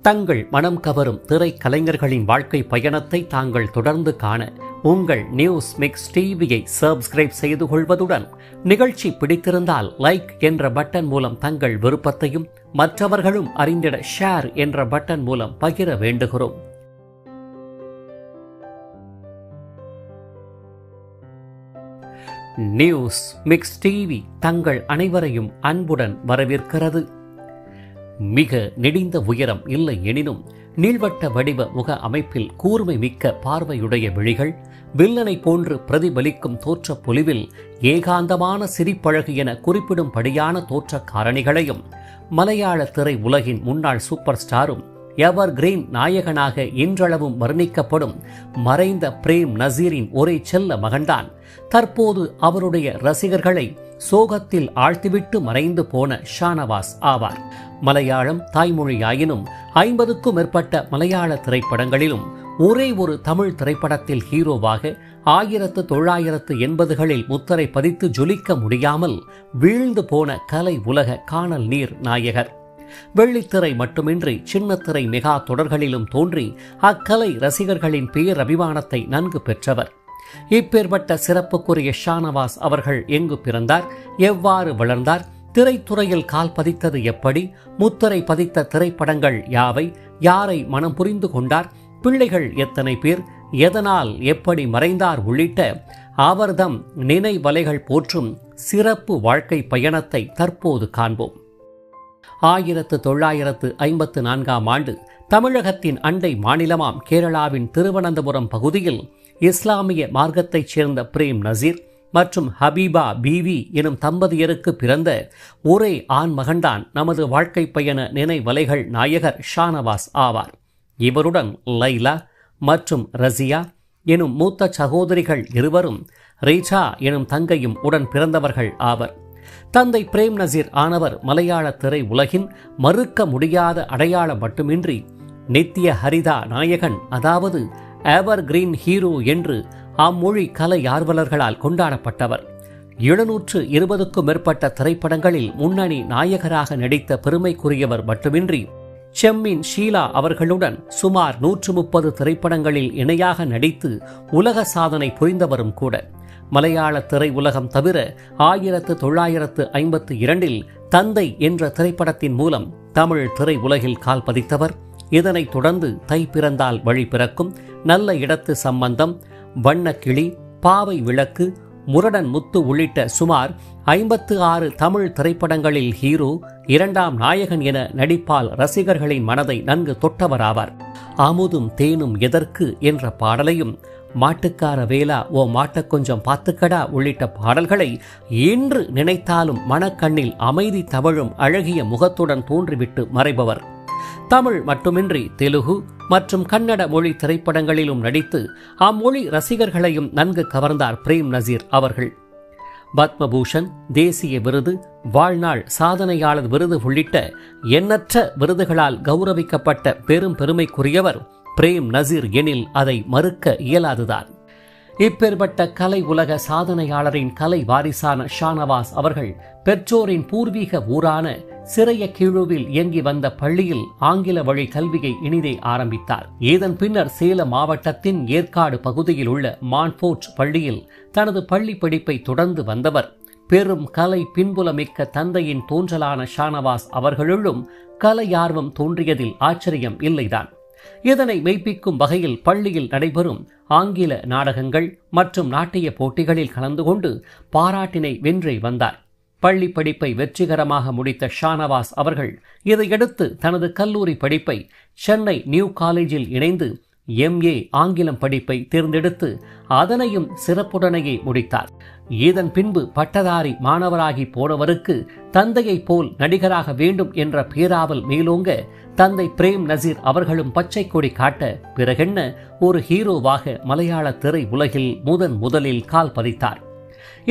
தங்கள் மனம் கவரும் திரைக்கலைஞர்களின் வாழ்க்கை பயணத்தை தாங்கள் தொடர்ந்து காண உங்கள் நியூஸ் மிக்ஸ் டிவியை சப்ஸ்கிரைப் செய்து கொள்வதுடன் நிகழ்ச்சி பிடித்திருந்தால் லைக் என்ற பட்டன் மூலம் தங்கள் விருப்பத்தையும் மற்றவர்களும் அறிந்திட ஷேர் என்ற பட்டன் மூலம் பகிர வேண்டுகிறோம். நியூஸ் மிக்ஸ் டிவி தங்கள் அனைவரையும் அன்புடன் வரவேற்கிறது. மிக நெடிந்த உயரம் இல்லை எனினும் நீள்வட்ட வடிவ முக அமைப்பில் கூர்மை மிக்க பார்வையுடைய விழிகள், வில்லனை போன்று பிரதிபலிக்கும் தோற்ற பொலிவில் ஏகாந்தமான சிரிப்பழகு என குறிப்பிடும்படியான தோற்ற காரணிகளையும் மலையாள திரை உலகின் முன்னாள் சூப்பர் ஸ்டாரும் எவர் கிரீன் நாயகனாக இன்றளவும் வர்ணிக்கப்படும் மறைந்த பிரேம் நசீரின் ஒரே செல்ல மகன்தான் தற்போது அவருடைய ரசிகர்களை சோகத்தில் ஆழ்த்திவிட்டு மறைந்து போன ஷானவாஸ் ஆவார். மலையாளம் தாய்மொழியாயினும் 50க்கும் மேற்பட்ட மலையாள திரைப்படங்களிலும் ஒரே ஒரு தமிழ் திரைப்படத்தில் ஹீரோவாக 1980களில் முத்திரை பதித்து ஜொலிக்க முடியாமல் வீழ்ந்து போன கலை உலக காணல் நீர் நாயகர். வெள்ளித்திரை மட்டுமின்றி சின்னத்திரை மெகா தொடர்களிலும் தோன்றி அக்கலை ரசிகர்களின் பேரபிமானத்தை நன்கு பெற்றவர். இப்பேற்பட்ட சிறப்புக்குரிய ஷானவாஸ் அவர்கள் எங்கு பிறந்தார், எவ்வாறு வளர்ந்தார், திரைத்துறையில் கால் பதித்தது எப்படி, முத்திரை பதித்த திரைப்படங்கள் யாவை, யாரை மனம் புரிந்து கொண்டார், பிள்ளைகள் எத்தனை பேர், எதனால் எப்படி மறைந்தார் உள்ளிட்ட அவர்தம் நினைவலைகள் போற்றும் சிறப்பு வாழ்க்கை பயணத்தை தற்போது காண்போம். 1954ஆம் ஆண்டு தமிழகத்தின் அண்டை மாநிலமாம் கேரளாவின் திருவனந்தபுரம் பகுதியில் இஸ்லாமிய மார்க்கத்தைச் சேர்ந்த பிரேம் நசீர் மற்றும் ஹபீபா பீவி எனும் தம்பதியருக்கு பிறந்த ஒரே ஆண் மகன்தான் நமது வாழ்க்கை பயண நினைவலைகள் நாயகர் ஷானவாஸ் ஆவார். இவருடன் லைலா மற்றும் ரசியா எனும் மூத்த சகோதரிகள் இருவரும், ரீச்சா எனும் தங்கையும் உடன் பிறந்தவர்கள் ஆவர். தந்தை பிரேம் நசீர் ஆனவர் மலையாள திரை உலகின் மறுக்க முடியாத அடையாளம் மட்டுமின்றி நித்திய ஹரிதா நாயகன், அதாவது எவர் கிரீன் ஹீரோ என்று அம்மொழி கலை ஆர்வலர்களால் கொண்டாடப்பட்டவர். 720க்கும் மேற்பட்ட திரைப்படங்களில் முன்னணி நாயகராக நடித்த பெருமைக்குரியவர் மட்டுமின்றி செம்மின் ஷீலா அவர்களுடன் சுமார் 130 திரைப்படங்களில் இணையாக நடித்து உலக சாதனை புரிந்தவரும் கூட. மலையாள திரை உலகம் தவிர 1952இல் தந்தை என்ற திரைப்படத்தின் மூலம் தமிழ் திரை உலகில் கால் பதித்தவர். இதனைத் தொடர்ந்து தை பிறந்தால் வழி பிறக்கும், நல்ல இடத்து சம்பந்தம், வண்ணக்கிளி, பாவை விளக்கு, முரடன் முத்து உள்ளிட்ட சுமார் 56 தமிழ் திரைப்படங்களில் ஹீரோ, இரண்டாம் நாயகன் என நடிப்பால் ரசிகர்களின் மனதை நன்கு தொட்டவராவார். அமுதும் தேனும் எதற்கு என்ற பாடலையும், மாட்டுக்கார வேலா ஓ மாட்ட கொஞ்சம் பாத்துக்கடா உள்ளிட்ட பாடல்களை இன்று நினைத்தாலும் மனக்கண்ணில் அமைதி தவழும் அழகிய முகத்துடன் தோன்றிவிட்டு மறைபவர். தமிழ் மட்டுமின்றி தெலுங்கு மற்றும் கன்னட மொழி திரைப்படங்களிலும் நடித்து அம்மொழி ரசிகர்களையும் நன்கு கவர்ந்தார் பிரேம் நசீர் அவர்கள். பத்மபூஷன், தேசிய விருது, வாழ்நாள் சாதனையாளர் விருது உள்ளிட்ட எண்ணற்ற விருதுகளால் கௌரவிக்கப்பட்ட பெரும் பெருமைக்குரியவர் பிரேம் நசீர் எனில் அதை மறுக்க இயலாதுதான். இப்பேற்பட்ட கலை உலக சாதனையாளரின் கலை வாரிசான ஷானவாஸ் அவர்கள் பெற்றோரின் பூர்வீக ஊரான சிறையக்கீழுவில் இயங்கி வந்த பள்ளியில் ஆங்கில வழி கல்வியை இனிதே ஆரம்பித்தார். இதன் பின்னர் சேலம் மாவட்டத்தின் ஏற்காடு பகுதியில் உள்ள மான்ஃபோர்ட் பள்ளியில் தனது பள்ளி படிப்பை தொடர்ந்து வந்தவர். பெரும் கலை பின்புலமிக்க தந்தையின் தோன்றலான ஷானவாஸ் அவர்களும் கலையார்வம் தோன்றியதில் ஆச்சரியம் இல்லைதான். இதனை மெய்ப்பிக்கும் வகையில் பள்ளியில் நடைபெறும் ஆங்கில நாடகங்கள் மற்றும் நாட்டிய போட்டிகளில் கலந்து கொண்டு பாராட்டினை வென்றே வந்தார். பள்ளி படிப்பை வெற்றிகரமாக முடித்த ஷானவாஸ் அவர்கள் இதையடுத்து தனது கல்லூரி படிப்பை சென்னை நியூ காலேஜில் இணைந்து MA ஆங்கிலம் படிப்பை தேர்ந்தெடுத்து அதனையும் சிறப்புடனேயே முடித்தார். இதன் பின்பு பட்டதாரி மாணவராகி போனவருக்கு தந்தையைப் போல் நடிகராக வேண்டும் என்ற பேராவல் மேலோங்க தந்தை பிரேம் நசீர் அவர்களும் பச்சை கொடி காட்ட பிறகென்ன ஒரு ஹீரோவாக மலையாள திரை உலகில் முதலில் கால் பதித்தார்.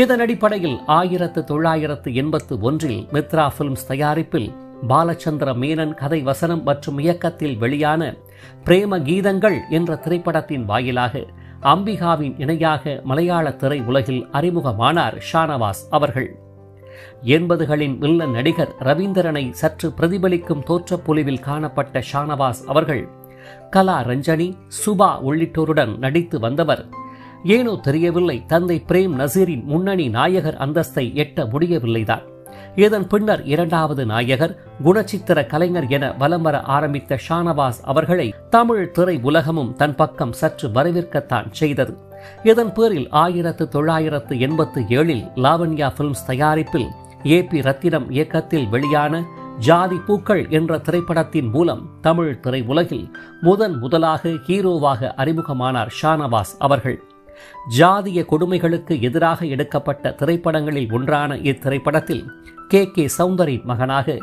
இதன் அடிப்படையில் 1981இல் மித்ரா பிலிம்ஸ் தயாரிப்பில் பாலச்சந்திர மேனன் கதை வசனம் மற்றும் இயக்கத்தில் வெளியான பிரேம கீதங்கள் என்ற திரைப்படத்தின் வாயிலாக அம்பிகாவின் இணையாக மலையாள திரை உலகில் அறிமுகமானார் ஷானவாஸ் அவர்கள். 80களின் வில்லன் நடிகர் ரவீந்திரனை சற்று பிரதிபலிக்கும் தோற்றப்பொலிவில் காணப்பட்ட ஷானவாஸ் அவர்கள் கலா ரஞ்சனி, சுபா உள்ளிட்டோருடன் நடித்து வந்தவர். ஏனோ தெரியவில்லை, தந்தை பிரேம் நசீரின் முன்னணி நாயகர் அந்தஸ்தை எட்ட முடியவில்லைதான். இதன் பின்னர் இரண்டாவது நாயகர், குணச்சித்திர கலைஞர் என வலம் வர ஆரம்பித்த ஷானவாஸ் அவர்களை தமிழ் திரை உலகமும் தன் பக்கம் சற்று வரவேற்கத்தான் செய்தது. இதன் பேரில் 1987 லாவண்யா பிலிம்ஸ் தயாரிப்பில் AP ரத்தினம் இயக்கத்தில் வெளியான ஜாதி பூக்கள் என்ற திரைப்படத்தின் மூலம் தமிழ் திரை உலகில் முதலாக ஹீரோவாக அறிமுகமானார் ஷானவாஸ் அவர்கள். ஜாதிய கொடுமைகளுக்கு எதிராக எடுக்கப்பட்ட திரைப்படங்களில் ஒன்றான இத்திரைப்படத்தில் KK சௌந்தரின் மகனாக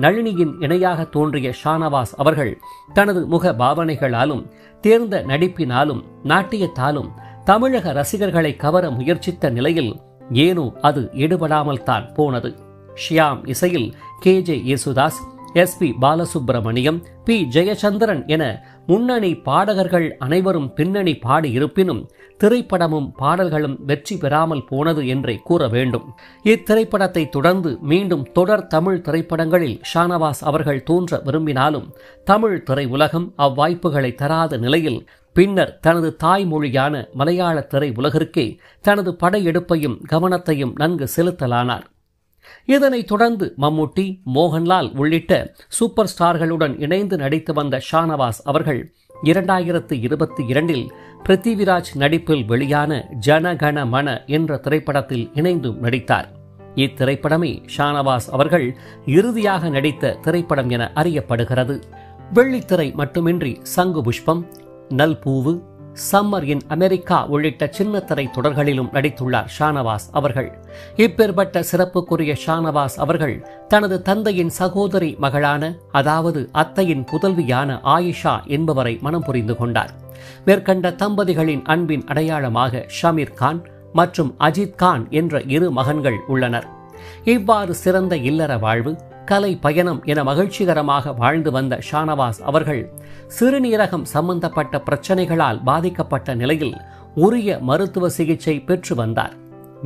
நளினியின் இணையாக தோன்றிய ஷானவாஸ் அவர்கள் தனது முக பாவனைகளாலும் தேர்ந்த நடிப்பினாலும் நாட்டியத்தாலும் தமிழக ரசிகர்களை கவர முயற்சித்த நிலையில் ஏனோ அது எடுபடாமல் தான் போனது. ஷியாம் இசையில் KJ Yesudas, SP Balasubramaniam, P Jayachandran என முன்னணி பாடகர்கள் அனைவரும் பின்னணி பாடியிருப்பினும் திரைப்படமும் பாடல்களும் வெற்றி பெறாமல் போனது என்றே கூற வேண்டும். இத்திரைப்படத்தை தொடர்ந்து மீண்டும் தொடர் தமிழ் திரைப்படங்களில் ஷானவாஸ் அவர்கள் தோன்ற விரும்பினாலும் தமிழ் திரை உலகம் அவ்வாய்ப்புகளை தராத நிலையில் பின்னர் தனது தாய்மொழியான மலையாள திரை உலகிற்கே தனது படையெடுப்பையும் கவனத்தையும் நன்கு செலுத்தலானார். இதனைத் தொடர்ந்து மம்முட்டி, மோகன்லால் உள்ளிட்ட சூப்பர் ஸ்டார்களுடன் இணைந்து நடித்து வந்த ஷானவாஸ் அவர்கள் 2022 பிருத்திவிராஜ் நடிப்பில் வெளியான ஜனகண மன என்ற திரைப்படத்தில் இணைந்தும் நடித்தார். இத்திரைப்படமே ஷானவாஸ் அவர்கள் இறுதியாக நடித்த திரைப்படம் என அறியப்படுகிறது. வெள்ளித்திரை மட்டுமின்றி சங்கு புஷ்பம், நல்பூவு, சம்மர் இன் அமெரிக்கா உள்ளிட்ட சின்னத்திரை தொடர்களிலும் நடித்துள்ளார் ஷானவாஸ் அவர்கள். இப்பேற்பட்ட சிறப்புக்குரிய ஷானவாஸ் அவர்கள் தனது தந்தையின் சகோதரி மகளான, அதாவது அத்தையின் புதல்வியான ஆயிஷா என்பவரை மனம் புரிந்து கொண்டார். மேற்கண்ட தம்பதிகளின் அன்பின் அடையாளமாக ஷமீர் கான் மற்றும் அஜித் கான் என்ற 2 மகன்கள் உள்ளனர். இவ்வாறு சிறந்த இல்லற வாழ்வு, கலை பயணம் என மகிழ்ச்சிகரமாக வாழ்ந்து வந்த ஷானவாஸ் அவர்கள் சிறுநீரகம் சம்பந்தப்பட்ட பிரச்சனைகளால் பாதிக்கப்பட்ட நிலையில் உரிய மருத்துவ சிகிச்சை பெற்று வந்தார்.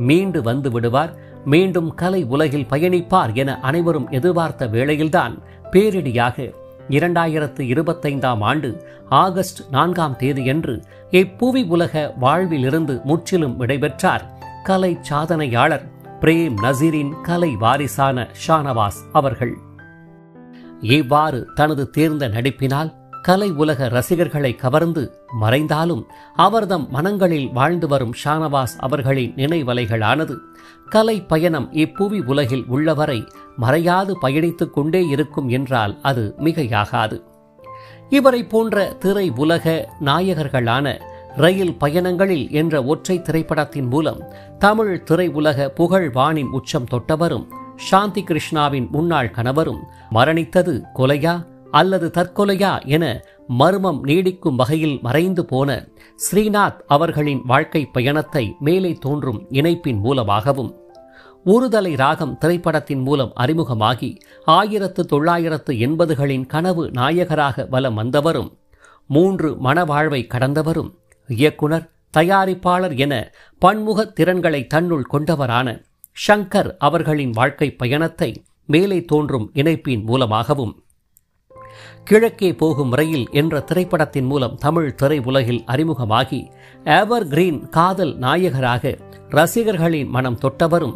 மீண்டு வந்து விடுவார், மீண்டும் கலை உலகில் பயணிப்பார் என அனைவரும் எதிர்பார்த்த வேளையில்தான் பேரிடியாக 2025 ஆகஸ்ட் 4 இப்புவி உலக வாழ்விலிருந்து முற்றிலும் விடைபெற்றார் கலை சாதனையாளர் பிரேம் நசீரின் கலை வாரிசான ஷானவாஸ் அவர்கள். இவ்வாறு தனது தேர்ந்த நடிப்பினால் கலை உலக ரசிகர்களை கவர்ந்து மறைந்தாலும் அவர்தம் மனங்களில் வாழ்ந்து வரும் ஷானவாஸ் அவர்களின் நினைவலைகளானது கலை பயணம் இப்புவி உலகில் உள்ளவரை மறையாது பயணித்துக் கொண்டே இருக்கும் என்றால் அது மிகையாகாது. இவரை போன்ற திரை உலக நாயகர்களான ரயில் பயணங்களில் என்ற ஒற்றை திரைப்படத்தின் மூலம் தமிழ் திரை உலக புகழ் வானின் உச்சம் தொட்டவரும், சாந்தி கிருஷ்ணாவின் முன்னாள் கணவரும், மரணித்தது கொலையா அல்லது தற்கொலையா என மர்மம் நீடிக்கும் வகையில் மறைந்து போன ஸ்ரீநாத் அவர்களின் வாழ்க்கை பயணத்தை மேலே தோன்றும் இணைப்பின் மூலமாகவும், ஒருதலை ராகம் திரைப்படத்தின் மூலம் அறிமுகமாகி 1980களின் கனவு நாயகராக வலம் வந்தவரும், 3 மணவாழ்வை கடந்தவரும், இயக்குனர், தயாரிப்பாளர் என பன்முக திறன்களை தன்னுள் கொண்டவரான ஷங்கர் அவர்களின் வாழ்க்கை பயணத்தை மேலே தோன்றும் இணைப்பின் மூலமாகவும், கிழக்கே போகும் ரயில் என்ற திரைப்படத்தின் மூலம் தமிழ் திரை உலகில் அறிமுகமாகி எவர் கிரீன் காதல் நாயகராக ரசிகர்களின் மனம் தொட்டவரும்,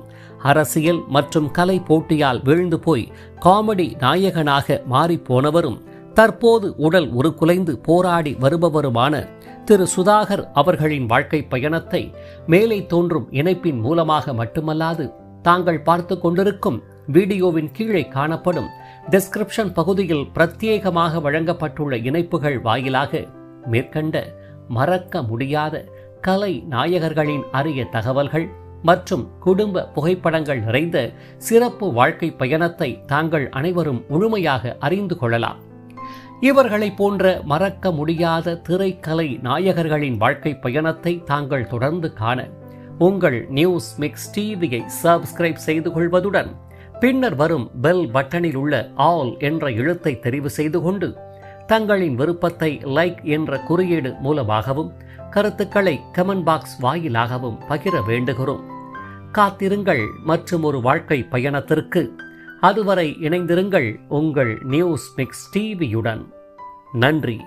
அரசியல் மற்றும் கலை போட்டியால் வீழ்ந்து போய் காமெடி நாயகனாக மாறிப்போனவரும், தற்போது உடல் உருக்குலைந்து போராடி வருபவருமான திரு சுதாகர் அவர்களின் வாழ்க்கை பயணத்தை மேலே தோன்றும் இணைப்பின் மூலமாக மட்டுமல்லாது தாங்கள் பார்த்து கொண்டிருக்கும் வீடியோவின் கீழே காணப்படும் டிஸ்கிரிப்ஷன் பகுதியில் பிரத்யேகமாக வழங்கப்பட்டுள்ள இணைப்புகள் வாயிலாக மேற்கண்ட மறக்க முடியாத கலை நாயகர்களின் அரிய தகவல்கள் மற்றும் குடும்ப புகைப்படங்கள் நிறைந்த சிறப்பு வாழ்க்கை பயணத்தை தாங்கள் அனைவரும் முழுமையாக அறிந்து கொள்ளலாம். இவர்களை போன்ற மறக்க முடியாத திரைக்கலை நாயகர்களின் வாழ்க்கை பயணத்தை தாங்கள் தொடர்ந்து காண உங்கள் நியூஸ் மிக்ஸ் டிவியை சப்ஸ்கிரைப் செய்து கொள்வதுடன் பின்னர் வரும் பெல் பட்டனில் உள்ள ஆல் என்ற எழுத்தை தெரிவு செய்து கொண்டு தங்களின் விருப்பத்தை லைக் என்ற குறியீடு மூலமாகவும் கருத்துக்களை கமெண்ட் பாக்ஸ் வாயிலாகவும் பகிர வேண்டுகிறோம். காத்திருங்கள் மற்றும் ஒரு வாழ்க்கை பயணத்திற்கு. அதுவரை இணைந்திருங்கள் உங்கள் நியூஸ் மிக்ஸ் டிவியுடன். நன்றி.